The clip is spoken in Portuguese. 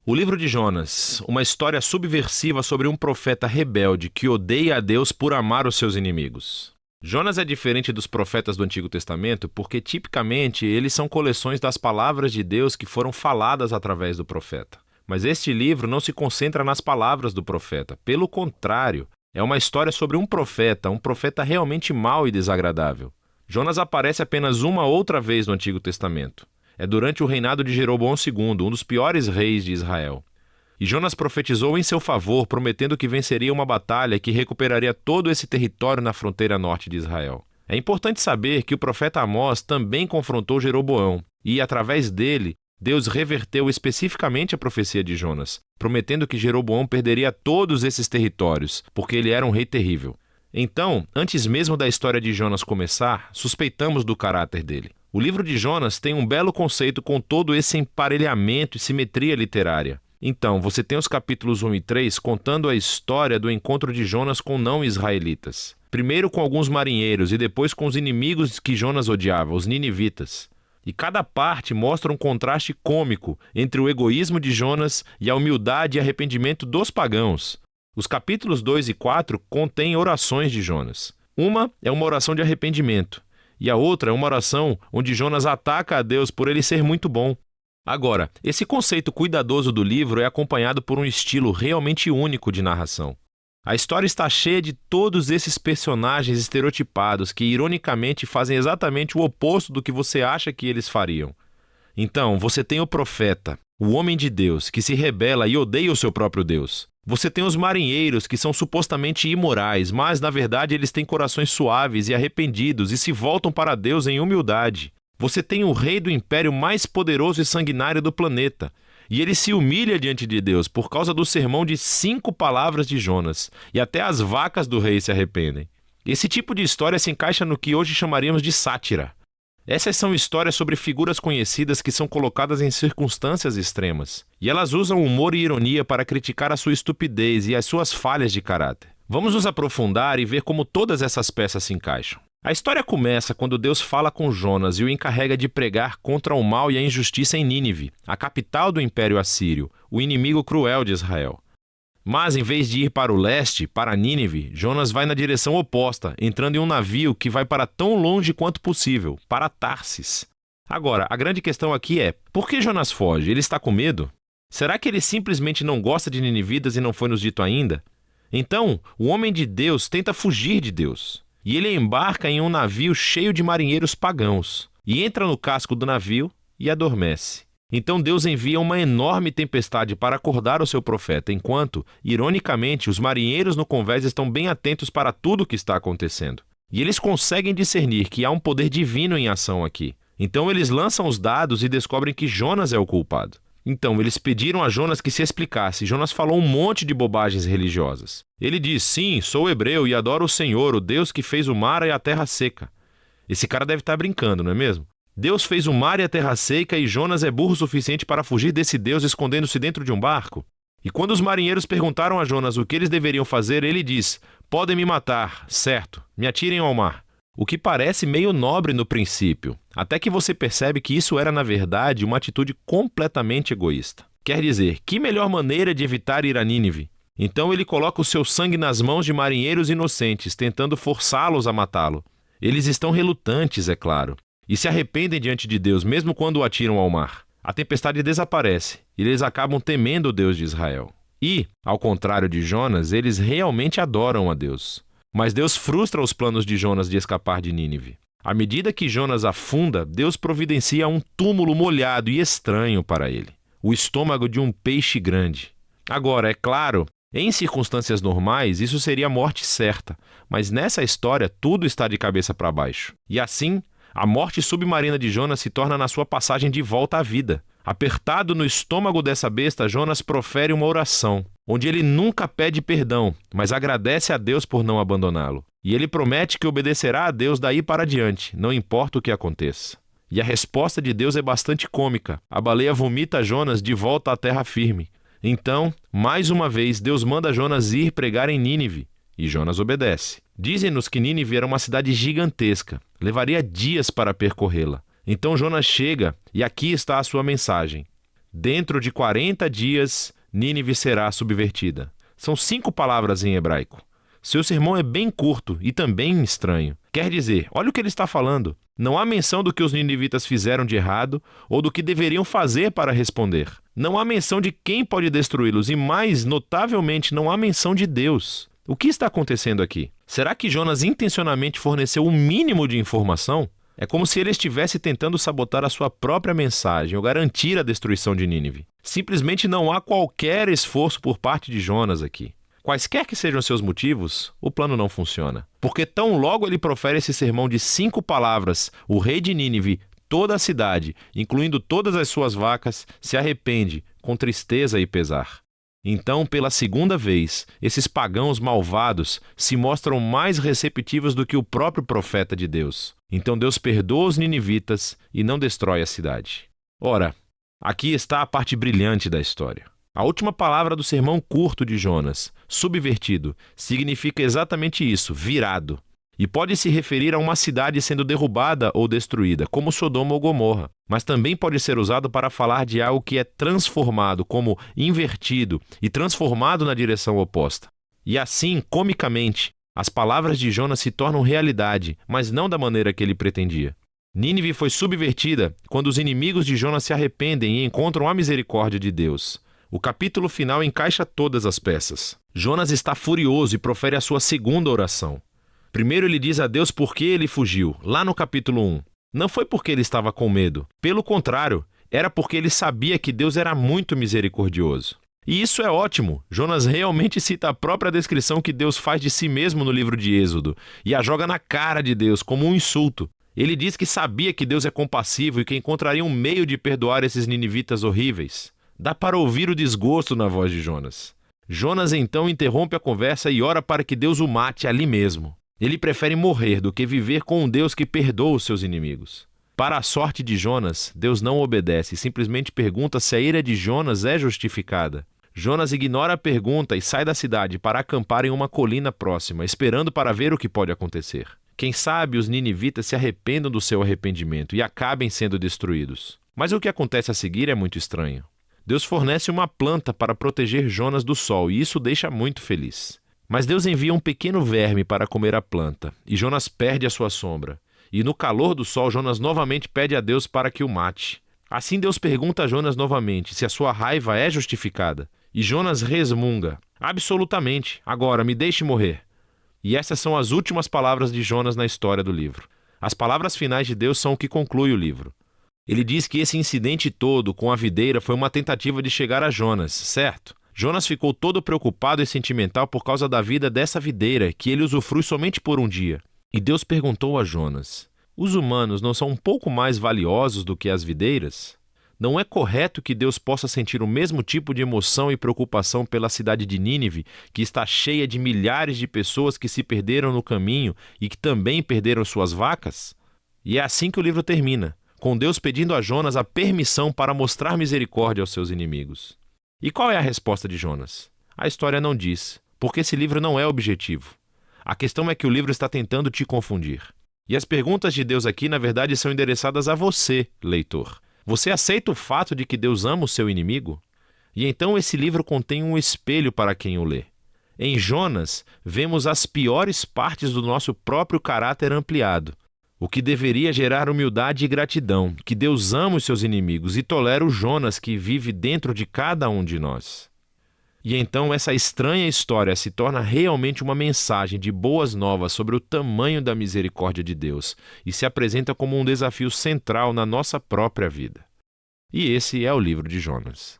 O livro de Jonas, uma história subversiva sobre um profeta rebelde que odeia a Deus por amar os seus inimigos. Jonas é diferente dos profetas do Antigo Testamento porque, tipicamente, eles são coleções das palavras de Deus que foram faladas através do profeta. Mas este livro não se concentra nas palavras do profeta. Pelo contrário, é uma história sobre um profeta realmente mau e desagradável. Jonas aparece apenas uma outra vez no Antigo Testamento. É durante o reinado de Jeroboão II, um dos piores reis de Israel. E Jonas profetizou em seu favor, prometendo que venceria uma batalha que recuperaria todo esse território na fronteira norte de Israel. É importante saber que o profeta Amós também confrontou Jeroboão, e através dele, Deus reverteu especificamente a profecia de Jonas, prometendo que Jeroboão perderia todos esses territórios, porque ele era um rei terrível. Então, antes mesmo da história de Jonas começar, suspeitamos do caráter dele. O livro de Jonas tem um belo conceito com todo esse emparelhamento e simetria literária. Então, você tem os capítulos 1 e 3 contando a história do encontro de Jonas com não-israelitas. Primeiro com alguns marinheiros e depois com os inimigos que Jonas odiava, os ninivitas. E cada parte mostra um contraste cômico entre o egoísmo de Jonas e a humildade e arrependimento dos pagãos. Os capítulos 2 e 4 contêm orações de Jonas. Uma é uma oração de arrependimento, e a outra é uma oração onde Jonas ataca a Deus por ele ser muito bom. Agora, esse conceito cuidadoso do livro é acompanhado por um estilo realmente único de narração. A história está cheia de todos esses personagens estereotipados que, ironicamente, fazem exatamente o oposto do que você acha que eles fariam. Então, você tem o profeta, o homem de Deus, que se rebela e odeia o seu próprio Deus. Você tem os marinheiros, que são supostamente imorais, mas, na verdade, eles têm corações suaves e arrependidos e se voltam para Deus em humildade. Você tem o rei do império mais poderoso e sanguinário do planeta, e ele se humilha diante de Deus por causa do sermão de 5 palavras de Jonas, e até as vacas do rei se arrependem. Esse tipo de história se encaixa no que hoje chamaríamos de sátira. Essas são histórias sobre figuras conhecidas que são colocadas em circunstâncias extremas, e elas usam humor e ironia para criticar a sua estupidez e as suas falhas de caráter. Vamos nos aprofundar e ver como todas essas peças se encaixam. A história começa quando Deus fala com Jonas e o encarrega de pregar contra o mal e a injustiça em Nínive, a capital do Império Assírio, o inimigo cruel de Israel. Mas, em vez de ir para o leste, para Nínive, Jonas vai na direção oposta, entrando em um navio que vai para tão longe quanto possível, para Tarsis. Agora, a grande questão aqui é, por que Jonas foge? Ele está com medo? Será que ele simplesmente não gosta de ninivitas e não foi nos dito ainda? Então, o homem de Deus tenta fugir de Deus. E ele embarca em um navio cheio de marinheiros pagãos, e entra no casco do navio e adormece. Então Deus envia uma enorme tempestade para acordar o seu profeta, enquanto, ironicamente, os marinheiros no convés estão bem atentos para tudo o que está acontecendo. E eles conseguem discernir que há um poder divino em ação aqui. Então eles lançam os dados e descobrem que Jonas é o culpado. Então, eles pediram a Jonas que se explicasse. Jonas falou um monte de bobagens religiosas. Ele diz, sim, sou hebreu e adoro o Senhor, o Deus que fez o mar e a terra seca. Esse cara deve estar brincando, não é mesmo? Deus fez o mar e a terra seca e Jonas é burro o suficiente para fugir desse Deus escondendo-se dentro de um barco? E quando os marinheiros perguntaram a Jonas o que eles deveriam fazer, ele diz, podem me matar, certo, me atirem ao mar. O que parece meio nobre no princípio, até que você percebe que isso era, na verdade, uma atitude completamente egoísta. Quer dizer, que melhor maneira de evitar ir a Nínive? Então ele coloca o seu sangue nas mãos de marinheiros inocentes, tentando forçá-los a matá-lo. Eles estão relutantes, é claro, e se arrependem diante de Deus, mesmo quando o atiram ao mar. A tempestade desaparece, e eles acabam temendo o Deus de Israel. E, ao contrário de Jonas, eles realmente adoram a Deus. Mas Deus frustra os planos de Jonas de escapar de Nínive. À medida que Jonas afunda, Deus providencia um túmulo molhado e estranho para ele. O estômago de um peixe grande. Agora, é claro, em circunstâncias normais, isso seria a morte certa. Mas nessa história, tudo está de cabeça para baixo. E assim, a morte submarina de Jonas se torna na sua passagem de volta à vida. Apertado no estômago dessa besta, Jonas profere uma oração, onde ele nunca pede perdão, mas agradece a Deus por não abandoná-lo. E ele promete que obedecerá a Deus daí para diante, não importa o que aconteça. E a resposta de Deus é bastante cômica. A baleia vomita Jonas de volta à terra firme. Então, mais uma vez, Deus manda Jonas ir pregar em Nínive, e Jonas obedece. Dizem-nos que Nínive era uma cidade gigantesca, levaria dias para percorrê-la. Então Jonas chega, e aqui está a sua mensagem. Dentro de 40 dias, Nínive será subvertida. São 5 palavras em hebraico. Seu sermão é bem curto e também estranho. Quer dizer, olha o que ele está falando. Não há menção do que os ninivitas fizeram de errado ou do que deveriam fazer para responder. Não há menção de quem pode destruí-los e, mais notavelmente, não há menção de Deus. O que está acontecendo aqui? Será que Jonas intencionalmente forneceu o mínimo de informação? É como se ele estivesse tentando sabotar a sua própria mensagem ou garantir a destruição de Nínive. Simplesmente não há qualquer esforço por parte de Jonas aqui. Quaisquer que sejam seus motivos, o plano não funciona. Porque tão logo ele profere esse sermão de 5 palavras, o rei de Nínive, toda a cidade, incluindo todas as suas vacas, se arrepende, com tristeza e pesar. Então, pela segunda vez, esses pagãos malvados se mostram mais receptivos do que o próprio profeta de Deus. Então Deus perdoa os ninivitas e não destrói a cidade. Ora, aqui está a parte brilhante da história. A última palavra do sermão curto de Jonas, subvertido, significa exatamente isso, virado. E pode se referir a uma cidade sendo derrubada ou destruída, como Sodoma ou Gomorra. Mas também pode ser usado para falar de algo que é transformado, como invertido e transformado na direção oposta. E assim, comicamente, as palavras de Jonas se tornam realidade, mas não da maneira que ele pretendia. Nínive foi subvertida quando os inimigos de Jonas se arrependem e encontram a misericórdia de Deus. O capítulo final encaixa todas as peças. Jonas está furioso e profere a sua segunda oração. Primeiro ele diz a Deus por que ele fugiu, lá no capítulo 1. Não foi porque ele estava com medo. Pelo contrário, era porque ele sabia que Deus era muito misericordioso. E isso é ótimo. Jonas realmente cita a própria descrição que Deus faz de si mesmo no livro de Êxodo e a joga na cara de Deus como um insulto. Ele diz que sabia que Deus é compassivo e que encontraria um meio de perdoar esses ninivitas horríveis. Dá para ouvir o desgosto na voz de Jonas. Jonas então interrompe a conversa e ora para que Deus o mate ali mesmo. Ele prefere morrer do que viver com um Deus que perdoa os seus inimigos. Para a sorte de Jonas, Deus não obedece e simplesmente pergunta se a ira de Jonas é justificada. Jonas ignora a pergunta e sai da cidade para acampar em uma colina próxima, esperando para ver o que pode acontecer. Quem sabe os ninivitas se arrependam do seu arrependimento e acabem sendo destruídos. Mas o que acontece a seguir é muito estranho. Deus fornece uma planta para proteger Jonas do sol e isso o deixa muito feliz. Mas Deus envia um pequeno verme para comer a planta, e Jonas perde a sua sombra. E no calor do sol, Jonas novamente pede a Deus para que o mate. Assim Deus pergunta a Jonas novamente se a sua raiva é justificada. E Jonas resmunga: absolutamente, agora me deixe morrer. E essas são as últimas palavras de Jonas na história do livro. As palavras finais de Deus são o que conclui o livro. Ele diz que esse incidente todo com a videira foi uma tentativa de chegar a Jonas, certo? Jonas ficou todo preocupado e sentimental por causa da vida dessa videira, que ele usufrui somente por um dia. E Deus perguntou a Jonas: os humanos não são um pouco mais valiosos do que as videiras? Não é correto que Deus possa sentir o mesmo tipo de emoção e preocupação pela cidade de Nínive, que está cheia de milhares de pessoas que se perderam no caminho e que também perderam suas vacas? E é assim que o livro termina, com Deus pedindo a Jonas a permissão para mostrar misericórdia aos seus inimigos. E qual é a resposta de Jonas? A história não diz, porque esse livro não é objetivo. A questão é que o livro está tentando te confundir. E as perguntas de Deus aqui, na verdade, são endereçadas a você, leitor. Você aceita o fato de que Deus ama o seu inimigo? E então esse livro contém um espelho para quem o lê. Em Jonas, vemos as piores partes do nosso próprio caráter ampliado, o que deveria gerar humildade e gratidão, que Deus ama os seus inimigos e tolera o Jonas que vive dentro de cada um de nós. E então essa estranha história se torna realmente uma mensagem de boas novas sobre o tamanho da misericórdia de Deus e se apresenta como um desafio central na nossa própria vida. E esse é o livro de Jonas.